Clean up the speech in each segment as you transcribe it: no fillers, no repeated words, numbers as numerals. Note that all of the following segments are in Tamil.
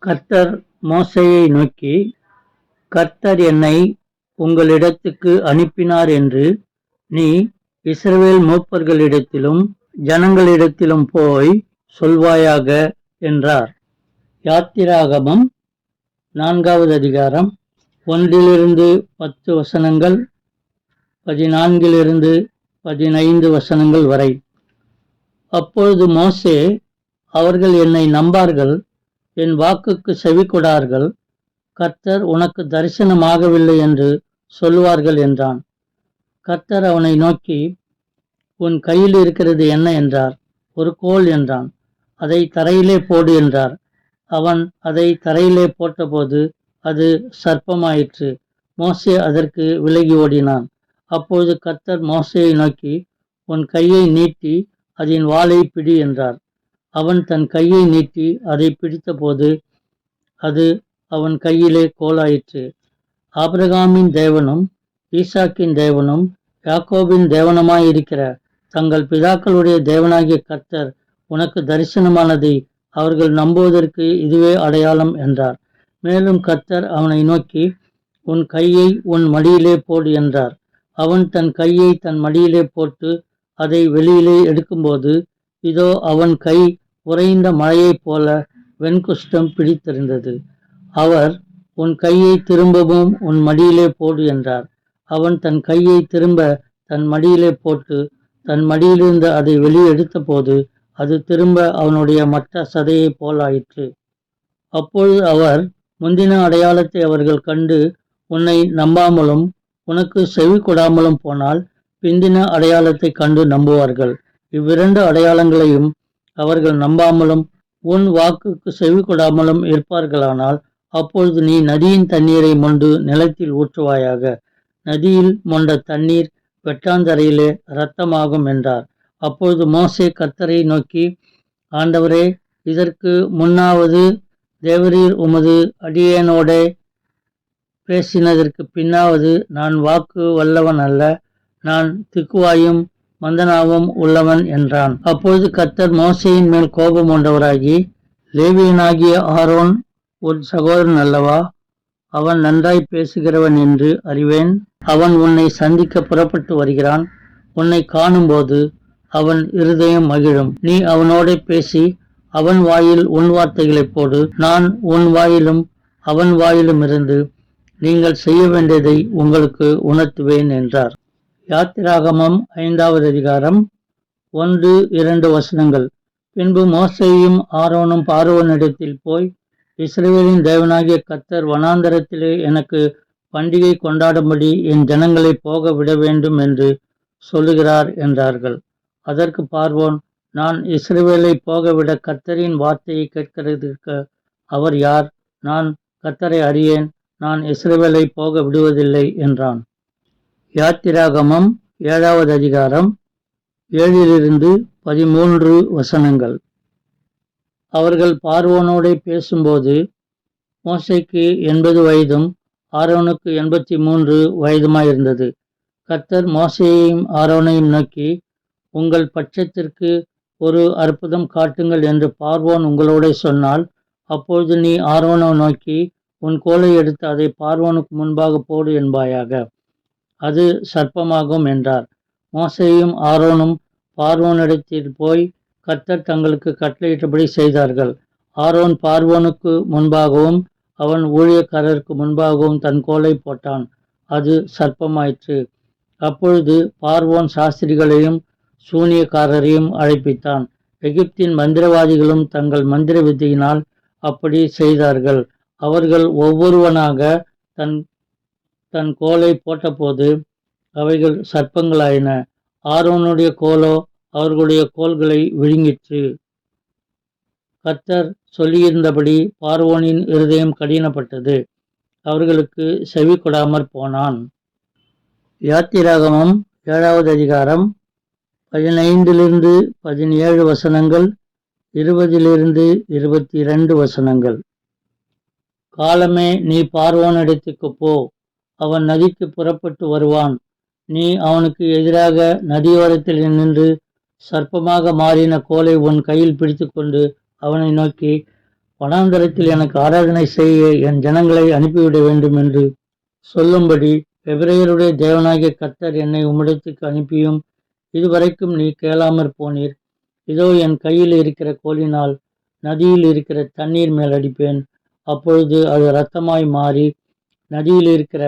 கர்த்தர் மோசேயை நோக்கி, கர்த்தர் என்னை உங்களிடத்துக்கு அனுப்பினார் என்று நீ இஸ்ரவேல் மூப்பர்களிடத்திலும் ஜனங்களிடத்திலும் போய் சொல்வாயாக என்றார். யாத்திராகமம் 4வது அதிகாரம் 1-10 வசனங்கள், 14-15 வசனங்கள் வரை. அப்பொழுது மோசே, அவர்கள் என்னை நம்பார்கள், என் வாக்குக்கு செவிகொடார்கள், கர்த்தர் உனக்கு தரிசனமாகவில்லை என்று சொல்லுவார்கள் என்றான். கர்த்தர் அவனை நோக்கி, உன் கையில் இருக்கிறது என்ன என்றார். ஒரு கோல் என்றான். அதை தரையிலே போடு என்றார். அவன் அதை தரையிலே போட்டபோது அது சர்ப்பமாயிற்று. மோசே அதற்கு விலகி ஓடினான். அப்பொழுது கர்த்தர் மோசேயை நோக்கி, உன் கையை நீட்டி அதன் வாலை பிடி என்றார். அவன் தன் கையை நீட்டி அதை பிடித்தபோது அது அவன் கையிலே கோலாயிற்று. ஆபிரகாமின் தேவனும் ஈசாக்கின் தேவனும் யாக்கோபின் தேவனுமாயிருக்கிற தங்கள் பிதாக்களுடைய தேவனாகிய கர்த்தர் உனக்கு தரிசனமானதை அவர்கள் நம்புவதற்கு இதுவே அடையாளம் என்றார். மேலும் கர்த்தர் அவனை நோக்கி, உன் கையை உன் மடியிலே போடு என்றார். அவன் தன் கையை தன் மடியிலே போட்டு அதை வெளியிலே எடுக்கும்போது இதோ அவன் கை உறைந்த மழையைப் போல வெண்குஷ்டம் பிடித்திருந்தது. அவர், உன் கையை திரும்பவும் உன் மடியிலே போடு என்றார். அவன் தன் கையை திரும்ப தன் மடியிலே போட்டு தன் மடியிலிருந்து அதை வெளியே எடுத்த போது அது திரும்ப அவனுடைய மற்ற சதையை போலாயிற்று. அப்பொழுது அவர், முந்தின அடையாளத்தை அவர்கள் கண்டு உன்னை நம்பாமலும் உனக்கு செவி கொடாமலும் போனால் பிந்தின அடையாளத்தை கண்டு நம்புவார்கள். இவ்விரண்டு அடையாளங்களையும் அவர்கள் நம்பாமலும் உன் வாக்குக்கு செவி கொடாமலும் இருப்பார்களானால் அப்பொழுது நீ நதியின் தண்ணீரை மொண்டு நிலத்தில் ஊற்றுவாயாக. நதியில் மொண்ட தண்ணீர் வெட்டாந்தரையிலே இரத்தமாகும் என்றார். அப்பொழுது மோசே கர்த்தரை நோக்கி, ஆண்டவரே, இதற்கு முன்னாவது தேவரீர் உமது அடியேனோடே பேசினதற்கு பின்னாவது நான் வாக்கு வல்லவன் அல்ல, நான் திக்குவாயும் மந்தனாவும் உள்ளவன் என்றான். அப்பொழுது கர்த்தர் மோசேயின் மேல் கோபம் கொண்டவராகி, லேவியனாகிய ஆரோன் உன் சகோதரன் அல்லவா? அவன் நன்றாய் பேசுகிறவன் என்று அறிவேன். அவன் உன்னை சந்திக்க புறப்பட்டு வருகிறான். உன்னை காணும்போது அவன் இருதயம் மகிழும். நீ அவனோட பேசி அவன் வாயில் உன் வார்த்தைகளை போடு. நான் உன் வாயிலும் அவன் வாயிலும் இருந்து நீங்கள் செய்ய வேண்டியதை உங்களுக்கு உணர்த்துவேன் என்றார். யாத்திராகமம் 5வது அதிகாரம் 1-2 வசனங்கள். பின்பு மோசேயும் ஆரோனும் பார்வோனிடத்தில் போய், இஸ்ரவேலின் தேவனாகிய கர்த்தர் வனாந்தரத்திலே எனக்கு பண்டிகை கொண்டாடும்படி என் ஜனங்களை போக விட வேண்டும் என்று சொல்லுகிறார் என்றார்கள். அதற்கு பார்வோன், நான் இஸ்ரவேலை போகவிட கர்த்தரின் வார்த்தையை கேட்கிறதற்கு அவர் யார்? நான் கர்த்தரை அறியேன், நான் இஸ்ரவேலை போக விடுவதில்லை என்றான். யாத்திராகமம் 7வது அதிகாரம் 7-13 வசனங்கள். அவர்கள் பார்வோனோடே பேசும்போது மோசேக்கு 80 வயதும் ஆரோனுக்கு 83 வயதுமாயிருந்தது. கர்த்தர் மோசேயையும் ஆரோனையும் நோக்கி, உங்கள் பட்சத்திற்கு ஒரு அற்புதம் காட்டுங்கள் என்று பார்வோன் உங்களோட சொன்னால் அப்பொழுது நீ ஆரோனை நோக்கி, உன் கோலை எடுத்து அதை பார்வோனுக்கு முன்பாக போடு என்பாயாக. அது சர்ப்பமாகும் என்றார். மோசேயும் ஆரோனும் பார்வோனிடத்தில் போய் கர்த்தர் தங்களுக்கு கட்டளையிட்டபடி செய்தார்கள். ஆரோன் பார்வோனுக்கு முன்பாகவும் அவன் ஊழியக்காரருக்கு முன்பாகவும் தன் கோலை போட்டான். அது சர்ப்பமாயிற்று. அப்பொழுது பார்வோன் சாஸ்திரிகளையும் சூனியக்காரரையும் அழைப்பித்தான். எகிப்தின் மந்திரவாதிகளும் தங்கள் மந்திர வித்தையினால் அப்படி செய்தார்கள். அவர்கள் ஒவ்வொருவனாக தன் கோலை போட்டபோது அவைகள் சர்ப்பங்களாயின. ஆரோனுடைய கோலோ அவர்களுடைய கோல்களை விழுங்கிற்று. கர்த்தர் சொல்லியிருந்தபடி பார்வோனின் இருதயம் கடினப்பட்டது. அவர்களுக்கு செவி கொடாமற் போனான். யாத்திராகமம் 7வது அதிகாரம் 15-17 வசனங்கள், 20-22 வசனங்கள். காலமே, நீ பார்வோனிடத்துக்கு போ, அவன் நதிக்கு புறப்பட்டு வருவான். நீ அவனுக்கு எதிராக நதியோரத்தில் நின்று சர்ப்பமாக மாறின கோலை உன் கையில் பிடித்து கொண்டு அவனை நோக்கி, வனாந்தரத்தில் எனக்கு ஆராதனை செய்ய என் ஜனங்களை அனுப்பிவிட வேண்டும் என்று சொல்லும்படி எபிரேயருடைய தேவனாகிய கர்த்தர் என்னை உம்மிடத்துக்கு அனுப்பியும் இதுவரைக்கும் நீ கேளாமற் போனீர். இதோ என் கையில் இருக்கிற கோலினால் நதியில் இருக்கிற தண்ணீர் மேல் அடிப்பேன். அப்பொழுது அது இரத்தமாய் மாறி நதியில் இருக்கிற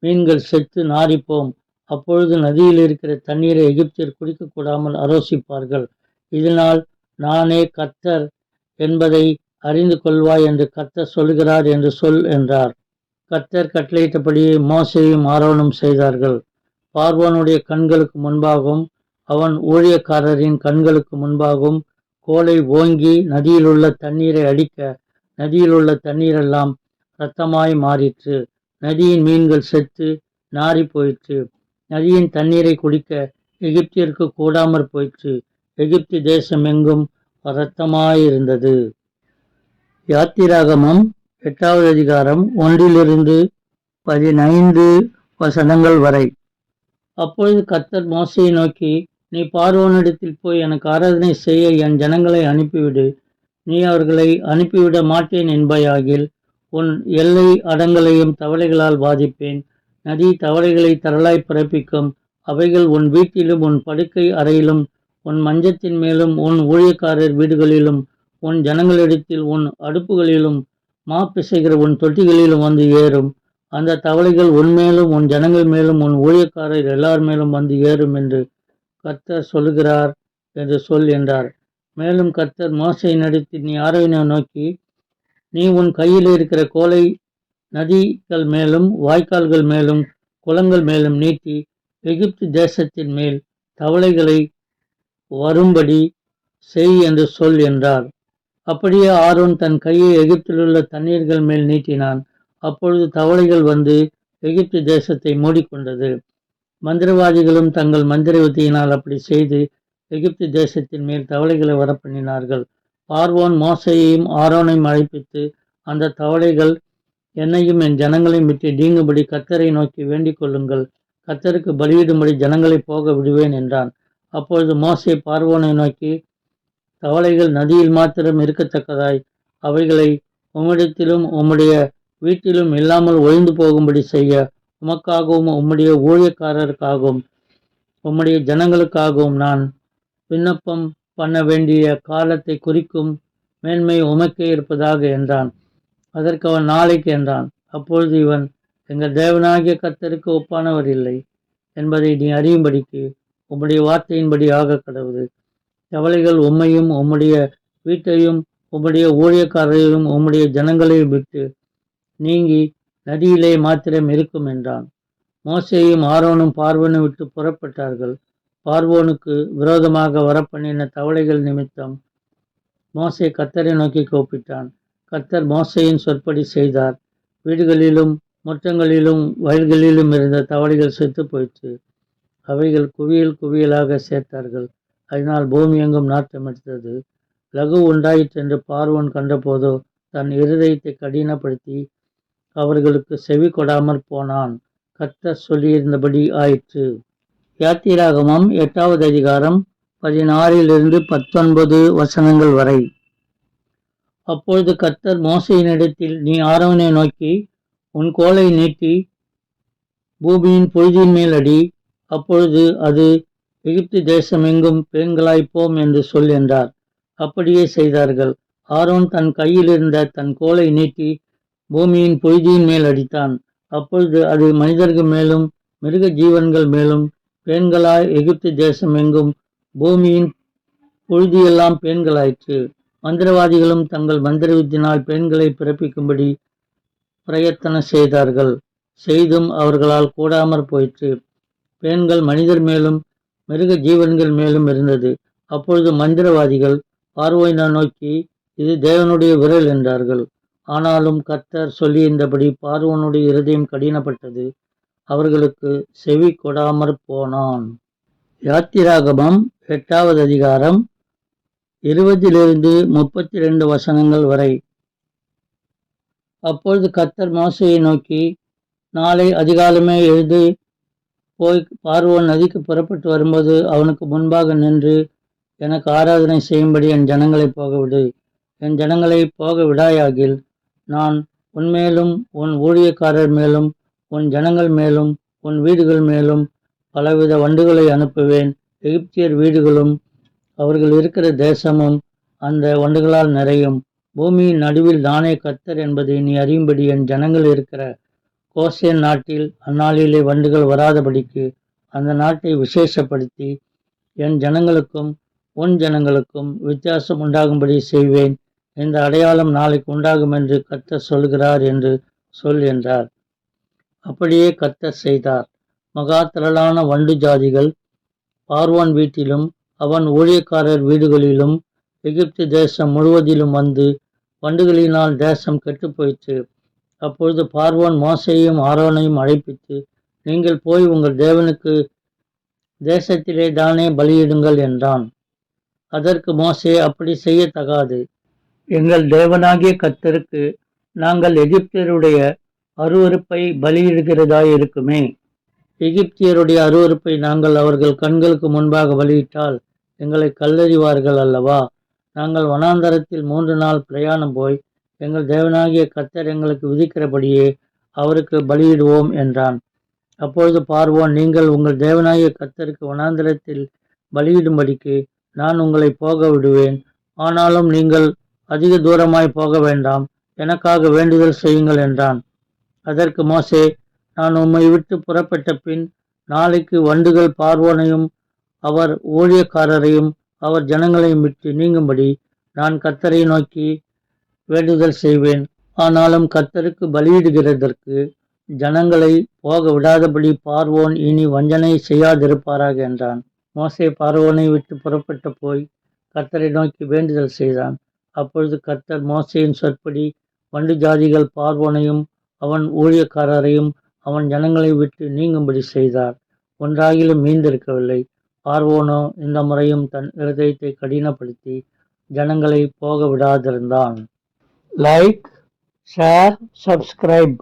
மீன்கள் செத்து நாறிப்போம். அப்பொழுது நதியில் இருக்கிற தண்ணீரை எகிப்தியர் குடிக்கக்கூடாமல் அரோசிப்பார்கள். இதனால் நானே கர்த்தர் என்பதை அறிந்து கொள்வாய் என்று கர்த்தர் சொல்கிறார் என்று சொல் என்றார். கர்த்தர் கட்டளையிட்டபடியே மோசேயும் ஆரோனும் செய்தார்கள். பார்வோனுடைய கண்களுக்கு முன்பாகவும் அவன் ஊழியக்காரரின் கண்களுக்கு முன்பாகவும் கோலை ஓங்கி நதியிலுள்ள தண்ணீரை அடிக்க நதியிலுள்ள தண்ணீரெல்லாம் இரத்தமாய் மாறிற்று. நதியின் மீன்கள் செத்து நாறி போயிற்று. நதியின் தண்ணீரை குடிக்க எகிப்தியருக்கு கூடாமற் போயிற்று. எகிப்து தேசம் எங்கும் இரத்தமாயிருந்தது. யாத்திராகமம் 8வது அதிகாரம் 1 15 வசனங்கள் வரை. அப்பொழுது கர்த்தர் மோசேயை நோக்கி, நீ பார்வோனிடத்தில் போய் எனக்கு ஆராதனை செய்ய என் ஜனங்களை அனுப்பிவிடு. நீ அவர்களை அனுப்பிவிட மாட்டேன் என்பாயாகில் உன் எல்லை அடங்களையும் தவளைகளால் பாதிப்பேன். நதி தவளைகளை தரலாய் பிறப்பிக்கும். அவைகள் உன் வீட்டிலும் உன் படுக்கை அறையிலும் உன் மஞ்சத்தின் மேலும் உன் ஊழியக்காரர் வீடுகளிலும் உன் ஜனங்களிடத்தில் உன் அடுப்புகளிலும் மாப்பிசைகிற உன் தொட்டிகளிலும் வந்து ஏறும். அந்த தவளைகள் உன்மேலும் உன் ஜனங்கள் மேலும் உன் ஊழியக்காரர் எல்லார் மேலும் வந்து ஏறும் என்று கர்த்தர் சொல்லுகிறார் என்று சொல் என்றார். மேலும் கர்த்தர் மோசேயினிடத்தில் நீ ஆரோனை நோக்கி, நீ உன் கையில் இருக்கிற கோலை நதிகள் மேலும் வாய்க்கால்கள் மேலும் குளங்கள் மேலும் நீட்டி எகிப்து தேசத்தின் மேல் தவளைகளை வரும்படி செய் என்று சொல் என்றார். அப்படியே ஆரோன் தன் கையை எகிப்திலுள்ள தண்ணீர்கள் மேல் நீட்டினான். அப்பொழுது தவளைகள் வந்து எகிப்து தேசத்தை மூடிக்கொண்டது. மந்திரவாதிகளும் தங்கள் மந்திர வித்தையினால் அப்படி செய்து எகிப்து தேசத்தின் மேல் தவளைகளை வரப்பண்ணினார்கள். பார்வோன் மோசேயையும் ஆரோனையும் அழைப்பித்து, அந்த தவளைகள் என்னையும் என் ஜனங்களையும் விட்டு நீங்கும்படி கர்த்தரை நோக்கி வேண்டிக் கொள்ளுங்கள். கர்த்தருக்கு பலியிடும்படி ஜனங்களை போக விடுவேன் என்றான். அப்பொழுது மோசே பார்வோனை நோக்கி, தவளைகள் நதியில் மாத்திரம் இருக்கத்தக்கதாய் அவைகளை உம்மிடத்திலும் உம்முடைய வீட்டிலும் இல்லாமல் ஒழிந்து போகும்படி செய்ய உமக்காகவும் உம்முடைய ஊழியக்காரருக்காகவும் உம்முடைய ஜனங்களுக்காகவும் நான் விண்ணப்பம் பண்ண வேண்டிய காலத்தை குறிக்கும் மேன்மை உமக்கே இருப்பதாக என்றான். அதற்கு அவன் நாளைக்கு என்றான். அப்பொழுது இவன், எங்கள் தேவனாகிய கர்த்தருக்கு ஒப்பானவர் இல்லை என்பதை நீ அறியும்படிக்கு உம்முடைய வார்த்தையின்படி ஆக கடவுது. தவளைகள் உம்மையும் உம்முடைய வீட்டையும் உம்முடைய ஊழியக்காரரையும் உம்முடைய ஜனங்களையும் விட்டு நீங்கி நதியிலே மாத்திரம் இருக்கும் என்றான். மோசேயும் ஆரோனும் பார்வோனை விட்டு புறப்பட்டார்கள். பார்வோனுக்கு விரோதமாக வரப்பண்ணின தவளைகள் நிமித்தம் மோசே கர்த்தரை நோக்கி கூப்பிட்டான். கர்த்தர் மோசேயின் சொற்படி செய்தார். வீடுகளிலும் முற்றங்களிலும் வயல்களிலும் இருந்த தவளைகள் செத்து போயிற்று. அவைகள் குவியல் குவியலாக சேர்த்தார்கள். அதனால் பூமி எங்கும் நாற்றம் எடுத்தது. லகு உண்டாயிற்று என்று பார்வோன் கண்டபோதோ தன் இருதயத்தை கடினப்படுத்தி அவர்களுக்கு செவி கொடாமற் போனான். கர்த்தர் சொல்லியிருந்தபடி ஆயிற்று. யாத்திராகமம் 8வது அதிகாரம் 16 19 வசனங்கள் வரை. அப்பொழுது கர்த்தர் மோசேயினிடத்தில் நீ ஆரோனை நோக்கி, உன் கோலை நீட்டி பூமியின் புழுதியின் மேல் அடி. அப்பொழுது அது எகிப்து தேசம் எங்கும் பெண்களாய்ப்போம் என்று சொல் என்றார். அப்படியே செய்தார்கள். ஆரோன் தன் கையில் இருந்த தன் கோலை நீட்டி பூமியின் புழுதியின் மேல் அடித்தான். அப்பொழுது அது மனிதர்கள் மேலும் மிருக ஜீவன்கள் மேலும் பெண்களாய் எகிப்து தேசம் எங்கும் பூமியின் புழுதியெல்லாம் பெண்களாயிற்று. மந்திரவாதிகளும் தங்கள் மந்திரவித்தினால் பெண்களை பிறப்பிக்கும்படி பிரயத்தனம் செய்தார்கள். செய்தும் அவர்களால் கூடாமற் போயிற்று. பெண்கள் மனிதர் மேலும் மிருக ஜீவன்கள் மேலும் இருந்தது. அப்பொழுது மந்திரவாதிகள் பார்வோனை நோக்கி, இது தேவனுடைய விரல் என்றார்கள். ஆனாலும் கர்த்தர் சொல்லியிருந்தபடி பார்வோனுடைய இருதயம் கடினப்பட்டது. அவர்களுக்கு செவி கொடாமற் போனான். யாத்திராகமம் 8வது அதிகாரம் 20 32 வசனங்கள் வரை. அப்பொழுது கர்த்தர் மோசேயை நோக்கி, நாளை அதிகாலமே எழுந்து போய் பார்வோன் நதிக்கு புறப்பட்டு வரும்போது அவனுக்கு முன்பாக நின்று எனக்கு ஆராதனை செய்யும்படி என் ஜனங்களை போகவிடு. என் ஜனங்களை போக விடாயாகில் நான் உன்மேலும் உன் ஊழியக்காரர் மேலும் உன் ஜனங்கள் மேலும் உன் வீடுகள் மேலும் பலவித வண்டுகளை அனுப்புவேன். எகிப்தியர் வீடுகளும் அவர்கள் இருக்கிற தேசமும் அந்த வண்டுகளால் நிறையும். பூமியின் நடுவில் நானே கர்த்தர் என்பதை நீ அறியும்படி என் ஜனங்கள் இருக்கிற கோசேன் நாட்டில் அந்நாளிலே வண்டுகள் வராதபடிக்கு அந்த நாட்டை விசேஷப்படுத்தி என் ஜனங்களுக்கும் உன் ஜனங்களுக்கும் வித்தியாசம் உண்டாகும்படி செய்வேன். இந்த அடையாளம் நாளைக்கு உண்டாகும் என்று கர்த்தர் சொல்கிறார் என்று சொல் என்றார். அப்படியே கர்த்தர் செய்தார். மகா திரளான வண்டு ஜாதிகள் பார்வோன் வீட்டிலும் அவன் ஊழியக்காரர் வீடுகளிலும் எகிப்து தேசம் முழுவதிலும் வந்து வண்டுகளினால் தேசம் கெட்டுப்போயிற்று. அப்பொழுது பார்வோன் மோசேயையும் ஆரோனையும் அழைப்பித்து, நீங்கள் போய் உங்கள் தேவனுக்கு தேசத்திலே தானே பலியிடுங்கள் என்றான். அதற்கு மோசே, அப்படி செய்யத்தகாது. எங்கள் தேவனாகிய கர்த்தருக்கு நாங்கள் எகிப்தியருடைய அருவருப்பை பலியிடுகிறதாயிருக்குமே. எகிப்தியருடைய அருவருப்பை நாங்கள் அவர்கள் கண்களுக்கு முன்பாக பலியிட்டால் எங்களை கல்லறிவார்கள் அல்லவா? நாங்கள் வனாந்தரத்தில் 3 நாள் பிரயாணம் போய் எங்கள் தேவனாகிய கர்த்தர் எங்களுக்கு விதிக்கிறபடியே அவருக்கு பலியிடுவோம் என்றான். அப்பொழுது பார்வோன், நீங்கள் உங்கள் தேவனாகிய கர்த்தருக்கு வனாந்தரத்தில் பலியிடும்படிக்கு நான் உங்களை போக விடுவேன். ஆனாலும் நீங்கள் அதிக தூரமாய் போக வேண்டாம், எனக்காக வேண்டுதல் செய்யுங்கள் என்றான். அதற்கு மோசே, நான் உம்மை விட்டு புறப்பட்ட பின் நாளைக்கு வண்டுகள் பார்வோனையும் அவர் ஊழியக்காரரையும் அவர் ஜனங்களையும் விட்டு நீங்கும்படி நான் கர்த்தரை நோக்கி வேண்டுதல் செய்வேன். ஆனாலும் கர்த்தருக்கு பலியிடுகிறதற்கு ஜனங்களை போக விடாதபடி பார்வோன் இனி வஞ்சனை செய்யாதிருப்பாராக என்றான். மோசே பார்வோனை விட்டு புறப்பட்டு போய் கர்த்தரை நோக்கி வேண்டுதல் செய்தான். அப்பொழுது கர்த்தர் மோசேயின் சொற்படி வண்டு ஜாதிகள் பார்வோனையும் அவன் ஊழியக்காரரையும் அவன் ஜனங்களை விட்டு நீங்கும்படி செய்தார். ஒன்றாகிலும் மீந்திருக்கவில்லை. பார்வோனோ இந்த முறையும் தன் இருதயத்தை கடினப்படுத்தி ஜனங்களை போக விடாதிருந்தான். Like, share, subscribe.